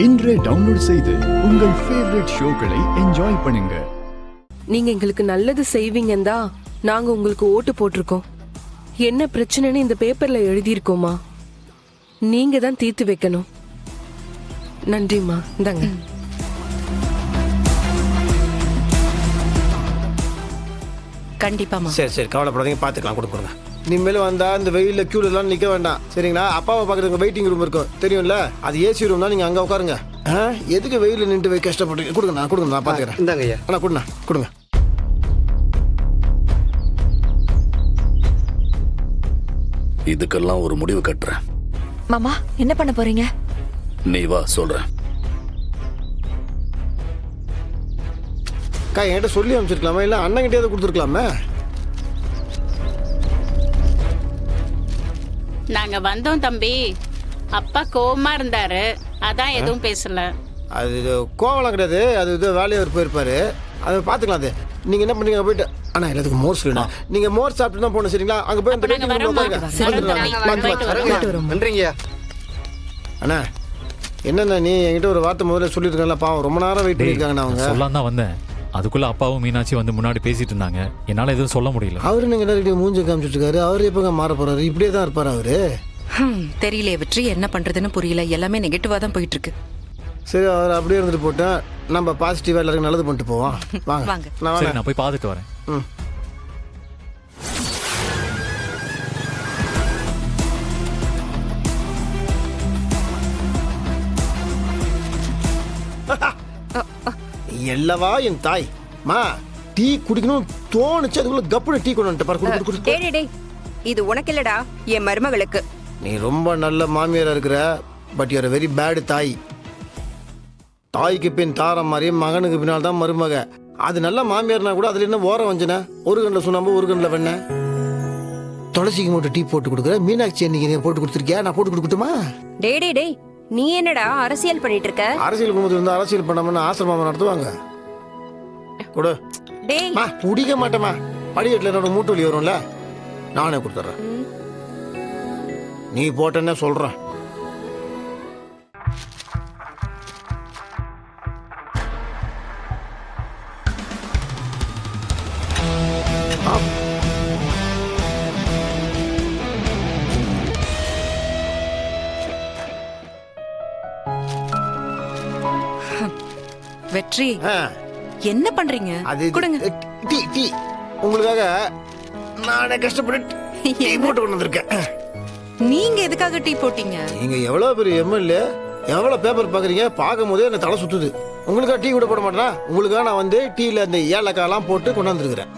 இன்றே டவுன்லோட் செய்து உங்கள் ஃபேவரட் ஷோக்களை என்ஜாய் பண்ணுங்க. நீங்க எங்களுக்கு நல்லது செய்வீங்கன்னு தான் நாங்க உங்களுக்கு ஓட்டு போட்டிருக்கோம். என்ன பிரச்சனைன்னு இந்த பேப்பர்ல எழுதியிருக்கோமா, நீங்க தான் தீர்த்து வைக்கணும். நன்றிம்மா. இந்தாங்க. கண்டிப்பாமா. சரி கவலைப்படாதீங்க, பார்த்துக்கலாம். கொடுங்க. இனிமேல் வந்தா இந்த வெயிலில் கியூலாம் நிற்க வேண்டாம், சரிங்களா? அப்பாவை பார்க்குறதுக்கு வெயிட்டிங் ரூம் இருக்கும் தெரியும்ல, அது ஏசி ரூம் தான். நீங்கள் அங்கே உட்காருங்க. எதுக்கு வெயிலில் நின்று போய் கஷ்டப்படுறீங்க? கொடுங்க, நான் பார்த்துக்கிறேன். இந்தாங்க ஐயா. அண்ணா கொடுங்க. இதுக்கெல்லாம் ஒரு முடிவு கட்டுறேன். மாமா என்ன பண்ண போறீங்க? நீ வா சொல்றேன். அக்கா என்கிட்ட சொல்லி அமைச்சிருக்கலாமா, இல்லை அண்ணங்கிட்டே கொடுத்துருக்கலாமே. நாங்க வந்தோம் தம்பி, அப்பா கோவமா இருந்தாரு, அதான் எதுவும் பேசல. அது இது கோவலாம் கிடையாது, அது இது வேலையை அவர் போயிருப்பாரு, அதை பார்த்துக்கலாம். அது நீங்கள் என்ன பண்ணீங்க போயிட்டு? அண்ணா எல்லாத்துக்கும் மோர் சொல்லணும். நீங்கள் மோர் சாப்பிட்டு தான் போகணும், சரிங்களா? அங்கே போய் நன்றிங்கய்யா. அண்ணா என்னண்ணா, நீ என்கிட்ட ஒரு வார்த்தை முதல்ல சொல்லியிருக்கல, பாவம் ரொம்ப நேரம் வெயிட் பண்ணியிருக்காங்கண்ணா. அவங்க சொல்லலாம் தான் வந்தேன், அதுக்குள்ள அப்பாவும் மீனாட்சி வந்து முன்னாடி பேசிட்டு இருந்தாங்க, என்னால எதுவும் சொல்ல முடியல. அவரு நீங்க எல்லாருக்கிட்டையும் மூஞ்சி காமிச்சிட்டு இருக்காரு. அவரு எப்பங்க மாற போறாரு? இப்படியே தான் இருப்பாரு அவரு. தெரியல வெற்றி, என்ன பண்றதுன்னு புரியல. எல்லாமே நெகட்டிவா தான் போயிட்டு இருக்கு. சரி, அவர் அப்படியே இருந்துட்டு போட்டேன். நம்ம பாசிட்டிவா எல்லாருக்கும் நல்லது பண்ணிட்டு போவோம். வாங்க. நான் போய் பார்த்துட்டு வரேன். எல்லவா என் தாய் மா, டீ குடிக்கணும் தோணுச்சு, அதுக்குள்ள கப்புனு டீ கொண்டு வந்துட்டு பாரு. டேய் இது உனக்கு இல்லடா, என் மருமகளுக்கு. நீ ரொம்ப நல்ல மாமியாரா இருக்கிற, but you are very bad தாய். தாய்க்கு பின் தாரம் மாதிரி மகனுக்கு பின்னால் தான் மருமக. அது நல்ல மாமியார்னா கூட அதுல என்ன ஓரம் வஞ்சன? ஒரு கண்ணில் சுண்ணாம்பு ஒரு கண்ணில் வெண்ண. துளசிக்கு மட்டும் டீ போட்டு கொடுக்குற, மீனாட்சி அன்னைக்கு போட்டு கொடுத்துருக்கியா? நான் போட்டு கொடுக்கட்டுமா? டேய் நீ என்னடா அரசியல் பண்ணிட்டு இருக்க? அரசியல் குடும்பத்தில் இருந்து அரசியல் பண்ணாம ஆசிரமம் நடத்துவாங்க. கொடு. டேய் குடிக்க மாட்டேமா, படிக்கட்டுல என்னோட மூட்டு வலி வரும்ல, நானே கொடுத்துட்றேன். நீ போட்டேன்னு சொல்றேன். வெற்றி என்ன பண்றீங்க? அது கொடுங்க. டீ உங்களுக்காக நானே கஷ்டப்பட்டு டீ போட்டு கொண்டு வந்திருக்கேன். நீங்க எதுக்காக டீ போட்டீங்க? நீங்க எவ்வளவு பெரிய எம்எல்ஏ, எவ்வளவு பேப்பர் பாக்குறீங்க, பார்க்கும் போதே என்ன தலை சுத்துது. உங்களுக்காக டீ கூட போட மாட்டேனா? உங்களுக்காக நான் வந்து டீல இந்த ஏலக்காய்லாம் போட்டு கொண்டு வந்திருக்கிறேன்.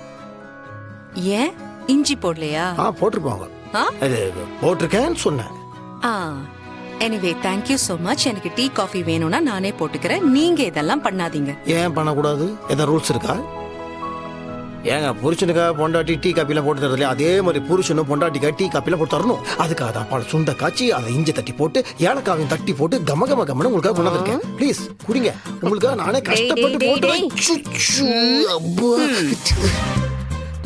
ஏன் இஞ்சி போடலையா? போட்டிருப்பாங்க, போட்டிருக்கேன்னு சொன்னேன். Anyway thank you so much. எனக்கு டீ காஃபி வேணும்னா நானே போட்டுக்கிறேன், நீங்க இதெல்லாம் பண்ணாதீங்க. ஏன் பண்ணக்கூடாது? ஏதாவது ரூல்ஸ் இருக்கா? ஏங்க புருஷனுக்காக பொண்டாட்டி டீ காப்பிலாம் போட்டு தரது இல்லையா? அதே மாதிரி புருஷனும் பொண்டாட்டிக்காக டீ காப்பிலாம் போட்டு தரணும். அதுக்காக தான் பல சுண்ட காய்ச்சி அதை இஞ்சி தட்டி போட்டு ஏலக்காவையும் தட்டி போட்டு கமகமன்னு உங்களுக்காக கொண்டு வந்திருக்கேன். ப்ளீஸ் குடிங்க. உங்களுக்காக நானே கஷ்டப்பட்டு போட்டு.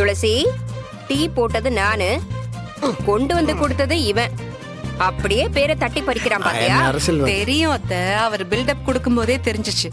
துளசி, டீ போட்டது நானு, கொண்டு வந்து கொடுத்தது இவன். அப்படியே பேரை தட்டி பறிக்கிறான் பாத்தியா? தெரியும் அத்தை, அவர் பில்டப் கொடுக்கும் போதே தெரிஞ்சிச்சு.